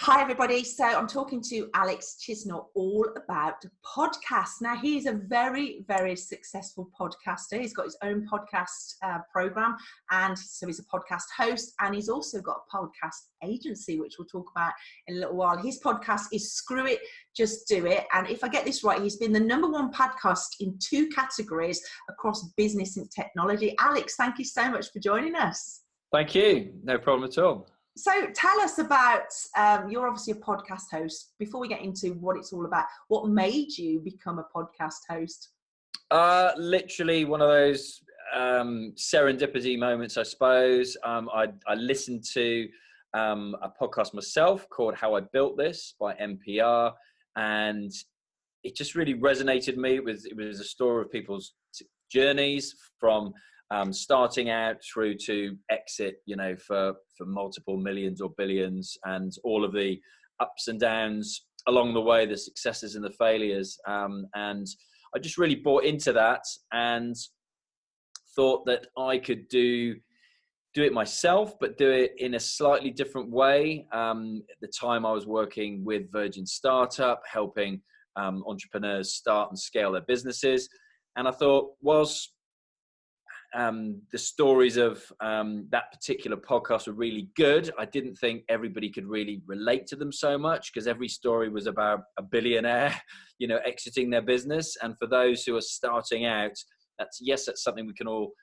Hi everybody, so I'm talking to Alex Chisnall all about podcasts. Now he's a very, very successful podcaster. He's got his own podcast program, and so he's a podcast host, and he's also got a podcast agency, which we'll talk about in a little while. His podcast is Screw It, Just Do It, and if I get this right, he's been the #1 podcast in 2 categories across business and technology. Alex, thank you so much for joining us. Thank you, no problem at all. So tell us about, you're obviously a podcast host. Before we get into what it's all about, what made you become a podcast host? Literally one of those serendipity moments, I suppose. I listened to a podcast myself called How I Built This by NPR, and it just really resonated with me. It was a story of people's journeys from starting out through to exit, for multiple millions or billions, and all of the ups and downs along the way, the successes and the failures. And I just really bought into that and thought that I could do it myself, but do it in a slightly different way. At the time I was working with Virgin Startup, helping entrepreneurs start and scale their businesses. And I thought, whilst the stories of that particular podcast were really good, I didn't think everybody could really relate to them so much, because every story was about a billionaire, exiting their business. And for those who are starting out, that's something we can all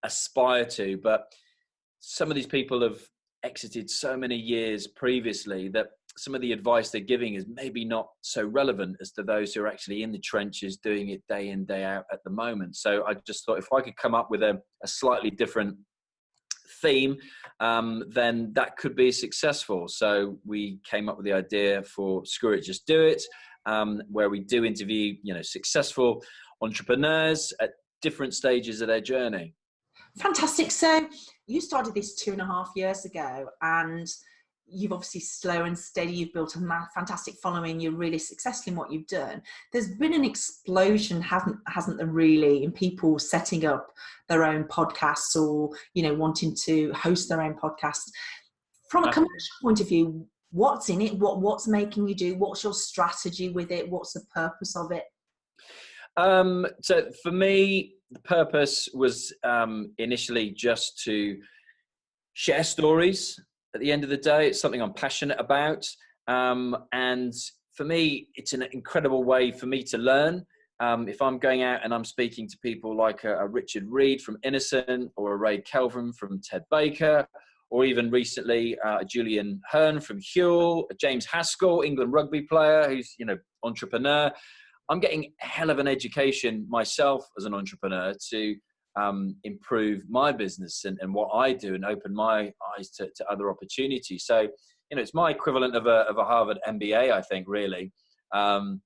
aspire to. But some of these people have exited so many years previously that some of the advice they're giving is maybe not so relevant as to those who are actually in the trenches doing it day in, day out at the moment. So I just thought if I could come up with a slightly different theme, then that could be successful. So we came up with the idea for Screw It, Just Do It, where we do interview, successful entrepreneurs at different stages of their journey. Fantastic. So you started this 2.5 years ago, and you've obviously slow and steady. You've built a fantastic following. You're really successful in what you've done. There's been an explosion, hasn't there, really, in people setting up their own podcasts or, wanting to host their own podcasts. From a commercial point of view, what's in it? What's making you do? What's your strategy with it? What's the purpose of it? So for me, the purpose was initially just to share stories. At the end of the day, it's something I'm passionate about. And for me, it's an incredible way for me to learn. If I'm going out and I'm speaking to people like a Richard Reed from Innocent, or a Ray Kelvin from Ted Baker, or even recently Julian Hearn from Huel, James Haskell, England rugby player, who's, entrepreneur. I'm getting a hell of an education myself as an entrepreneur to improve my business and what I do, and open my eyes to other opportunities. So, it's my equivalent of a Harvard MBA, I think, really. But,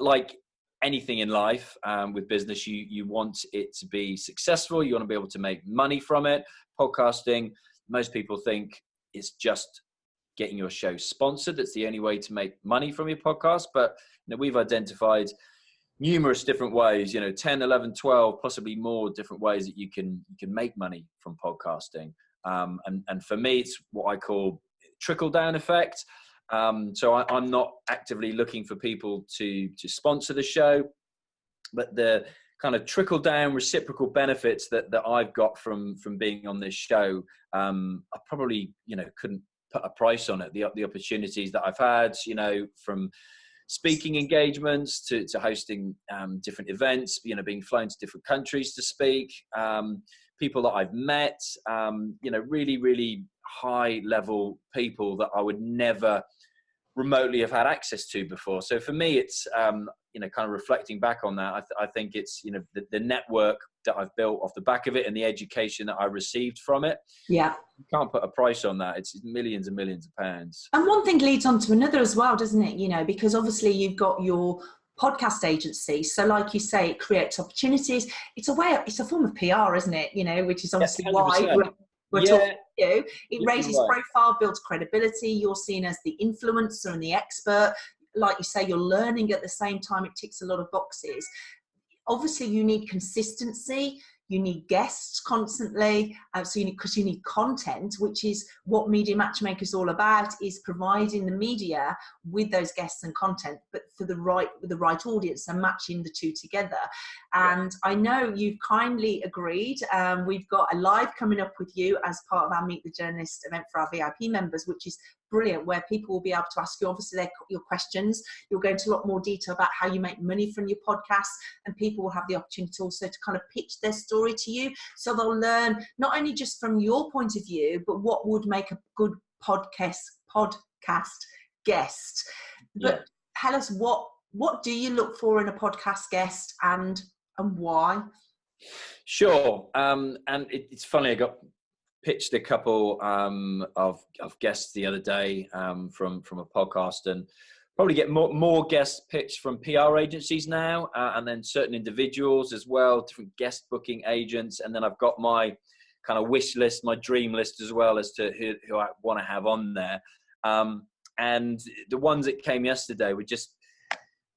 like anything in life, with business, you want it to be successful. You want to be able to make money from it. Podcasting, most people think it's just getting your show sponsored. That's the only way to make money from your podcast. But, we've identified numerous different ways, 10, 11, 12, possibly more different ways that you can make money from podcasting. And for me, it's what I call trickle down effect. So I'm not actively looking for people to sponsor the show, but the kind of trickle down reciprocal benefits that I've got from being on this show, I probably, couldn't put a price on it. The opportunities that I've had, from speaking engagements to hosting different events, being flown to different countries to speak, people that I've met, really, really high level people that I would never remotely have had access to before. So for me, it's, kind of reflecting back on that, I think it's, the network that I've built off the back of it and the education that I received from it. Yeah. You can't put a price on that. It's millions and millions of pounds. And one thing leads on to another as well, doesn't it? Because obviously you've got your podcast agency. So like you say, it creates opportunities. It's a form of PR, isn't it? Which is obviously why we're talking to you. It raises profile, builds credibility. You're seen as the influencer and the expert. Like you say, you're learning at the same time. It ticks a lot of boxes. Obviously, you need consistency. you need guests constantly, so because you need content, which is what Media Matchmaker is all about, is providing the media with those guests and content, but for the right audience, and matching the two together. And I know you've kindly agreed. We've got a live coming up with you as part of our Meet the Journalist event for our VIP members, which is brilliant, where people will be able to ask you obviously your questions. You'll go into a lot more detail about how you make money from your podcast, and people will have the opportunity also to kind of pitch their story to you, so they'll learn not only just from your point of view, but what would make a good podcast guest. But tell us, what do you look for in a podcast guest, and why? Sure. And it's funny, I got pitched a couple of guests the other day from a podcast, and probably get more guests pitched from PR agencies now, and then certain individuals as well, different guest booking agents. And then I've got my kind of wish list, my dream list as well, as to who I want to have on there. And the ones that came yesterday were just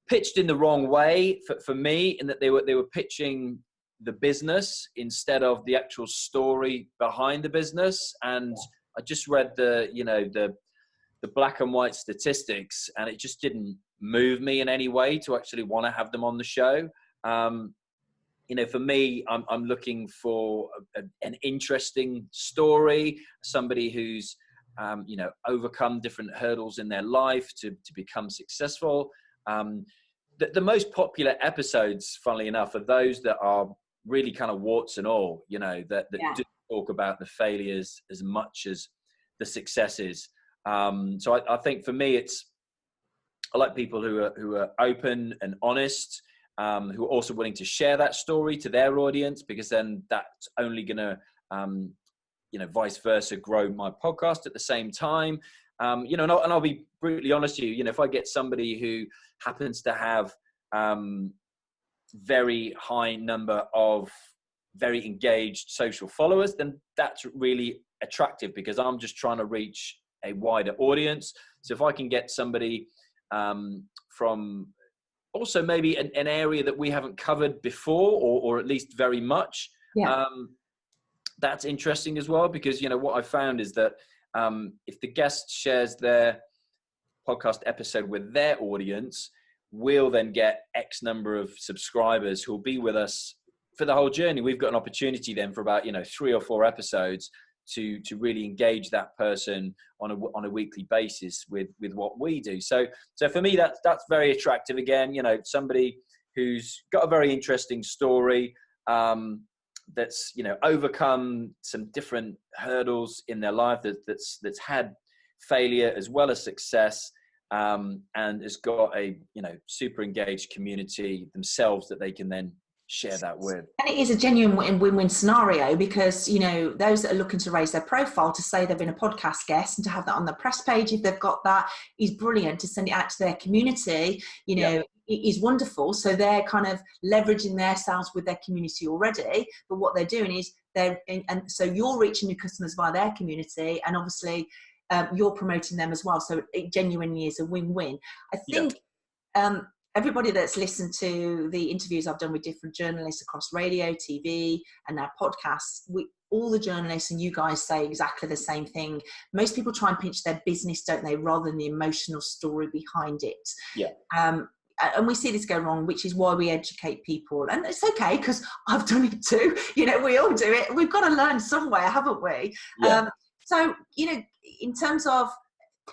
pitched in the wrong way for me, in that they were pitching the business instead of the actual story behind the business. And I just read the black and white statistics, and it just didn't move me in any way to actually want to have them on the show. For me, I'm looking for an interesting story, somebody who's overcome different hurdles in their life to become successful. The most popular episodes, funnily enough, are those that are really kind of warts and all, that do talk about the failures as much as the successes. So I think for me, I like people who are open and honest, who are also willing to share that story to their audience, because then that's only going to, vice versa, grow my podcast at the same time. And I'll be brutally honest with you, if I get somebody who happens to have very high number of very engaged social followers, then that's really attractive, because I'm just trying to reach a wider audience. So if I can get somebody from also maybe an area that we haven't covered before, or at least very much, that's interesting as well. Because what I found is that if the guest shares their podcast episode with their audience, we'll then get X number of subscribers who'll be with us for the whole journey. We've got an opportunity then for about 3 or 4 episodes to really engage that person on a weekly basis with what we do. So for me, that's very attractive. Again, somebody who's got a very interesting story, that's overcome some different hurdles in their life, that's had failure as well as success, and has got a super engaged community themselves that they can then share that with. And it is a genuine win-win scenario, because those that are looking to raise their profile, to say they've been a podcast guest and to have that on the press page, if they've got that, is brilliant. To send it out to their community, it is wonderful. So they're kind of leveraging themselves with their community already, but what they're doing is and so you're reaching your customers via their community, and obviously you're promoting them as well. So it genuinely is a win-win. I think everybody that's listened to the interviews I've done with different journalists across radio, TV, and now podcasts, all the journalists and you guys say exactly the same thing. Most people try and pitch their business, don't they, rather than the emotional story behind it. And we see this go wrong, which is why we educate people. And it's okay, because I've done it too. We all do it. We've got to learn somewhere, haven't we? So, in terms of,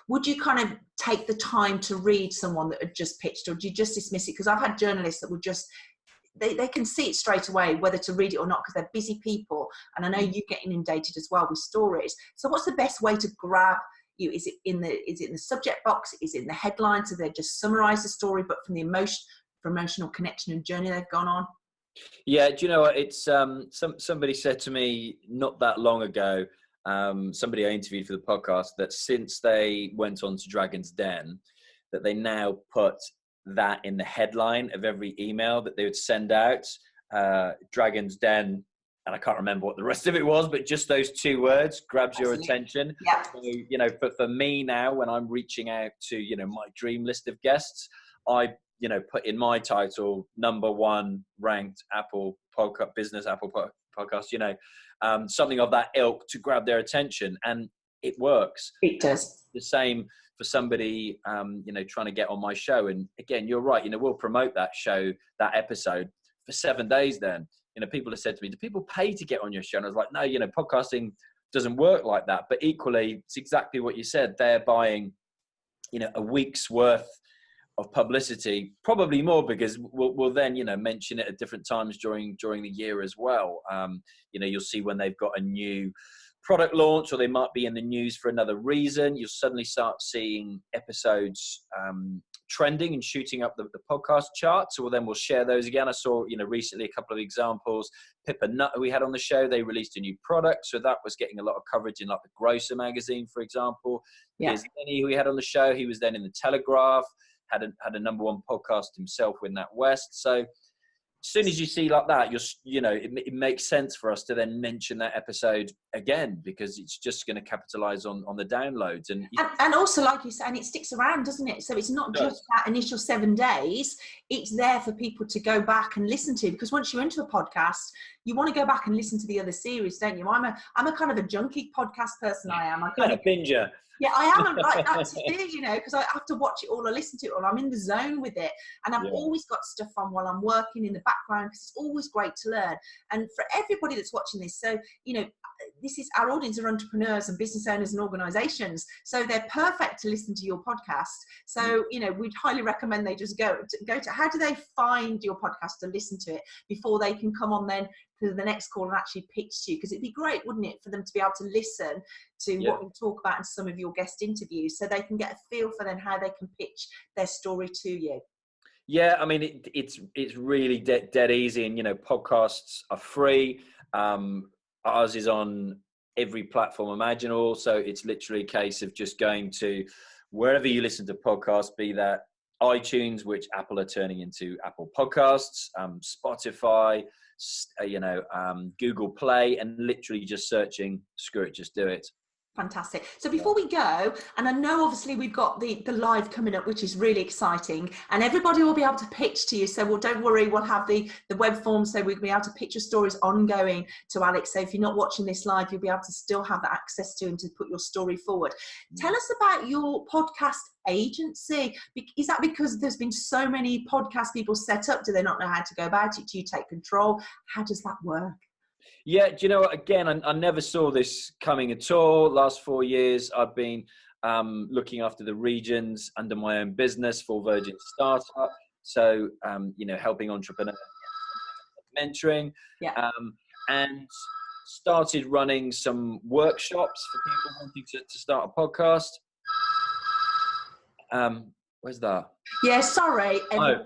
would you kind of take the time to read someone that had just pitched, or do you just dismiss it? Because I've had journalists that would just, they can see it straight away whether to read it or not, because they're busy people. And I know you get inundated as well with stories. So what's the best way to grab you? Is it in the subject box? Is it in the headline? So they just summarize the story, but from the emotional connection and journey they've gone on? Yeah, do you know what? It's somebody said to me not that long ago, somebody I interviewed for the podcast, that since they went on to Dragon's Den, that they now put that in the headline of every email that they would send out, Dragon's Den, and I can't remember what the rest of it was, but just those 2 words grabs your attention. So, for me now, when I'm reaching out to, my dream list of guests, I, put in my title, #1 ranked Apple podcast, something of that ilk to grab their attention, and it works. It does. The same for somebody, trying to get on my show. And again, you're right, we'll promote that show, that episode for 7 days. Then, people have said to me, do people pay to get on your show? And I was like, no, podcasting doesn't work like that. But equally, it's exactly what you said. They're buying, a week's worth of publicity, probably more, because we'll then, mention it at different times during the year as well. You'll see when they've got a new product launch, or they might be in the news for another reason. You'll suddenly start seeing episodes trending and shooting up the podcast charts. So then we'll share those again. I saw, recently a couple of examples. Pippa Nutt, who we had on the show, they released a new product. So that was getting a lot of coverage in like the Grocer magazine, for example. Yeah. Here's Lenny, who we had on the show. He was then in the Telegraph, had a #1 podcast himself with Nat West. So as soon as you see like that, it makes sense for us to then mention that episode again, because it's just going to capitalize on the downloads. And also, like you said, and it sticks around, doesn't it? So it's not just that initial 7 days. It's there for people to go back and listen to, because once you're into a podcast, you want to go back and listen to the other series, don't you? I'm a kind of a junkie podcast person. I am. A binger. Yeah, I am like that too, because I have to watch it all or listen to it all. I'm in the zone with it. And I've always got stuff on while I'm working in the background, because it's always great to learn. And for everybody that's watching this, so, this is, our audience are entrepreneurs and business owners and organizations. So they're perfect to listen to your podcast. So, we'd highly recommend they just go to, how do they find your podcast and listen to it before they can come on then to the next call and actually pitch to you? Because it'd be great, wouldn't it, for them to be able to listen to what we talk about in some of your guest interviews, so they can get a feel for then how they can pitch their story to you. Yeah, I mean, it's really dead easy, and podcasts are free. Ours is on every platform imaginable, so it's literally a case of just going to wherever you listen to podcasts, be that iTunes, which Apple are turning into Apple Podcasts, Spotify, Google Play, and literally just searching "Screw It, Just Do It." Fantastic. So before we go, and I know obviously we've got the live coming up, which is really exciting, and everybody will be able to pitch to you. So don't worry, we'll have the web form, so we'll be able to pitch your stories ongoing to Alex. So if you're not watching this live, you'll be able to still have that access to and to put your story forward. Tell us about your podcast agency. Is that because there's been so many podcast people set up? Do they not know how to go about it? Do you take control? How does that work? Yeah, do you know what? Again, I never saw this coming at all. Last 4 years, I've been looking after the regions under my own business, Full Virgin Startup. So, helping entrepreneurs, mentoring, and started running some workshops for people wanting to start a podcast. Where's that? Yeah, sorry. I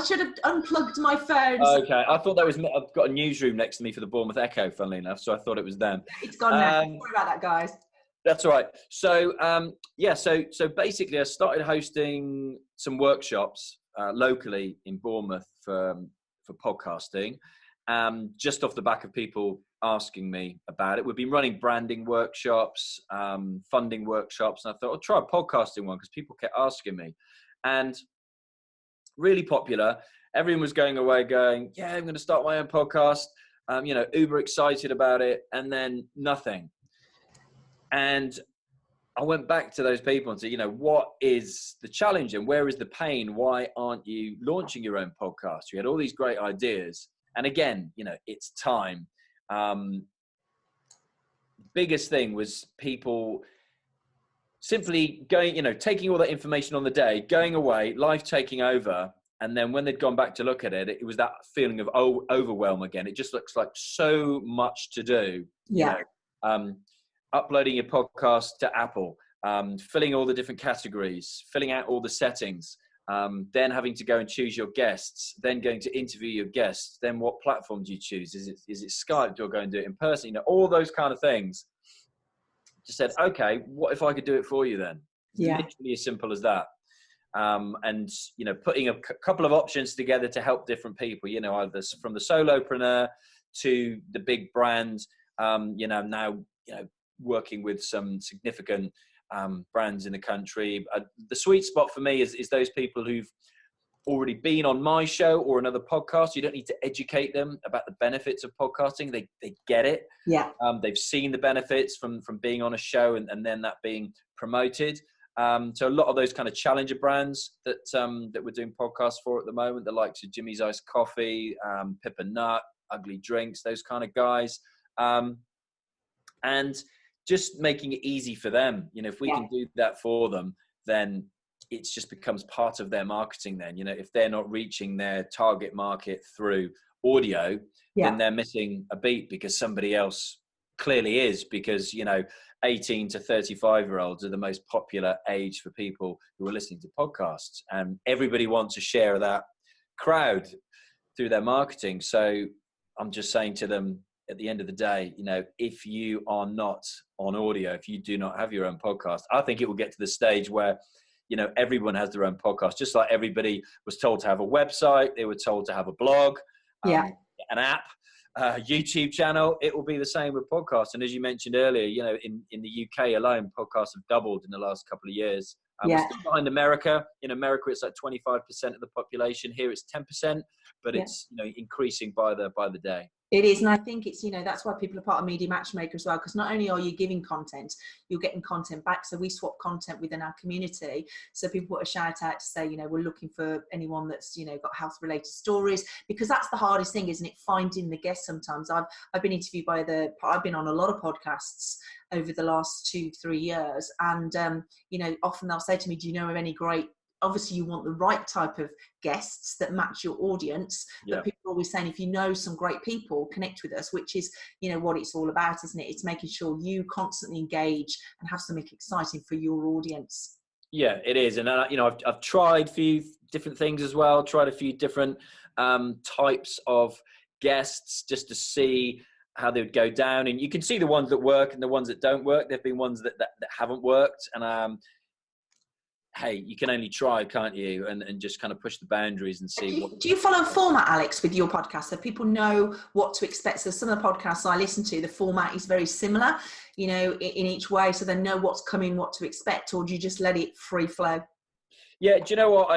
should have unplugged my phone. Okay, I thought that was. I've got a newsroom next to me for the Bournemouth Echo, funnily enough, so I thought it was them. It's gone now. Sorry about that, guys. That's all right. So, so basically, I started hosting some workshops locally in Bournemouth for podcasting, just off the back of people asking me about it. We've been running branding workshops, funding workshops, and I thought I'll try a podcasting one because people kept asking me, and really popular. Everyone was going away going, yeah, I'm going to start my own podcast. Uber excited about it, and then nothing. And I went back to those people and said, what is the challenge and where is the pain? Why aren't you launching your own podcast? You had all these great ideas. And again, it's time. Biggest thing was people simply going, taking all that information on the day, going away, life taking over. And then when they'd gone back to look at it, it was that feeling of overwhelm again. It just looks like so much to do. Yeah. Uploading your podcast to Apple, filling all the different categories, filling out all the settings, then having to go and choose your guests, then going to interview your guests, then what platform do you choose? Is it Skype? Do I go and do it in person? All those kind of things. Just said, okay, what if I could do it for you then? Yeah. Literally as simple as that. And putting a couple of options together to help different people, either from the solopreneur to the big brand, now, working with some significant brands in the country. The sweet spot for me is those people who've already been on my show or another podcast. You don't need to educate them about the benefits of podcasting. They get it. Yeah. They've seen the benefits from being on a show and then that being promoted. So a lot of those kind of challenger brands that we're doing podcasts for at the moment, the likes of Jimmy's Iced Coffee, Pip and Nut, Ugly Drinks, those kind of guys. And just making it easy for them. You know, if we can do that for them, then it just becomes part of their marketing then. You know, if they're not reaching their target market through audio, then they're missing a beat because somebody else clearly is, because, you know, 18 to 35-year-olds are the most popular age for people who are listening to podcasts, and everybody wants a share of that crowd through their marketing. So I'm just saying to them, at the end of the day, you know, if you are not on audio, if you do not have your own podcast, I think it will get to the stage where, you know, everyone has their own podcast, just like everybody was told to have a website, they were told to have a blog, an app, YouTube channel. It will be the same with podcasts. And as you mentioned earlier, you know, in the UK alone, podcasts have doubled in the last couple of years. We're still behind America. In America, it's like 25% of the population. Here, it's 10%, but it's, you know, increasing by the day. It is, and I think it's, you know, that's why people are part of Media Matchmaker as well, because not only are you giving content, you're getting content back. So we swap content within our community. So people put a shout out to say, you know, we're looking for anyone that's, you know, got health related stories, because that's the hardest thing, isn't it? Finding the guests. Sometimes I've been interviewed I've been on a lot of podcasts over the last 2-3 years, and you know, often they'll say to me, do you know of any great, obviously you want the right type of guests that match your audience, but people are always saying, if you know some great people, connect with us, which is, you know, what it's all about, isn't it? It's making sure you constantly engage and have something exciting for your audience. Yeah, it is. And you know, I've tried a few different things as well, tried a few different types of guests just to see how they would go down, and you can see the ones that work and the ones that don't work. There've been ones that haven't worked, and hey, you can only try, can't you? And just kind of push the boundaries and see. Do you follow a format, Alex, with your podcast, so people know what to expect? So some of the podcasts I listen to, the format is very similar, you know, in each way, so they know what's coming, what to expect, or do you just let it free flow? Yeah, do you know what?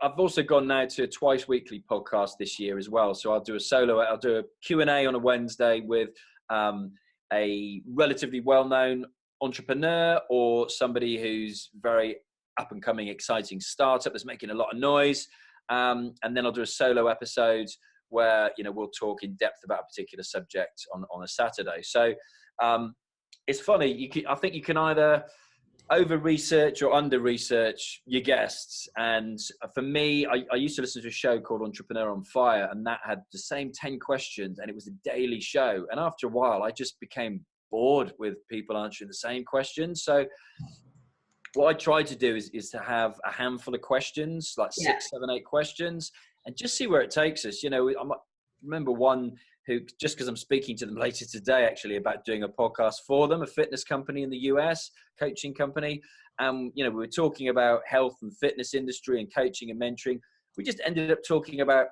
I've also gone now to a twice weekly podcast this year as well. So I'll do a Q&A on a Wednesday with a relatively well-known entrepreneur or somebody who's very up and coming, exciting startup that's making a lot of noise. And then I'll do a solo episode where, you know, we'll talk in depth about a particular subject on a Saturday. So it's funny. I think you can either over research or under research your guests. And for me, I used to listen to a show called Entrepreneur on Fire, and that had the same 10 questions, and it was a daily show. And after a while, I just became bored with people answering the same questions. So what I try to do is to have a handful of questions, like 6, 7, 8 questions, and just see where it takes us. You know, I remember one who, just because I'm speaking to them later today, actually, about doing a podcast for them, a fitness company in the US, coaching company. You know, we were talking about health and fitness industry and coaching and mentoring. We just ended up talking about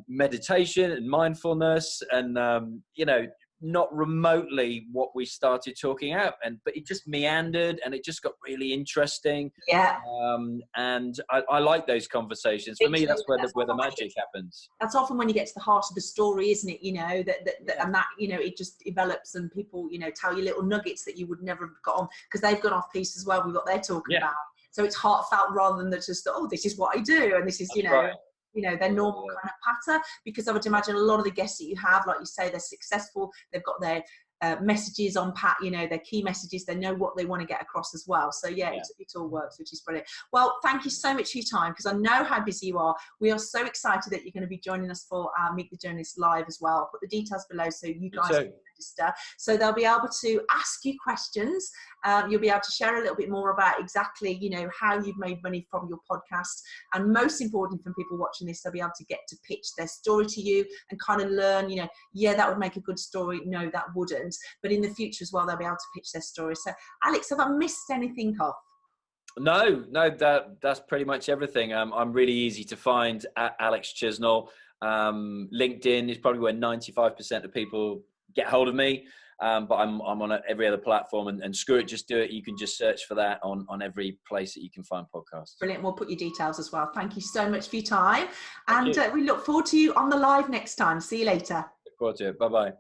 meditation and mindfulness and, you know, not remotely what we started talking out, but it just meandered and it just got really interesting. And I like those conversations. For me, that's where the magic happens. That's often when you get to the heart of the story, isn't it? You know, and that, you know, it just develops, and people, you know, tell you little nuggets that you would never have got on, because they've gone off piece as well with what they're talking about. So it's heartfelt rather than just, oh, this is what I do, and this is, you know, their normal kind of patter. Because I would imagine a lot of the guests that you have, like you say, they're successful, they've got their messages on pat, you know, their key messages, they know what they want to get across as well. So it all works, which is brilliant. Well, thank you so much for your time, because I know how busy you are. We are so excited that you're going to be joining us for our Meet the Journalist live as well. I'll put the details below so you guys can register. So they'll be able to ask you questions. You'll be able to share a little bit more about exactly, you know, how you've made money from your podcast. And most important, from people watching this, they'll be able to get to pitch their story to you and kind of learn, you know, that would make a good story. No, that wouldn't. But in the future as well, they'll be able to pitch their story. So, Alex, have I missed anything off? No, that's pretty much everything. I'm really easy to find at Alex Chisnall. LinkedIn is probably where 95% of people get hold of me. but I'm on every other platform, and screw it, just do it. You can just search for that on every place that you can find podcasts. Brilliant. We'll put your details as well. Thank you so much for your time. Thank And you. we look forward to you on the live next time. See you later. Look forward to it. Bye-bye.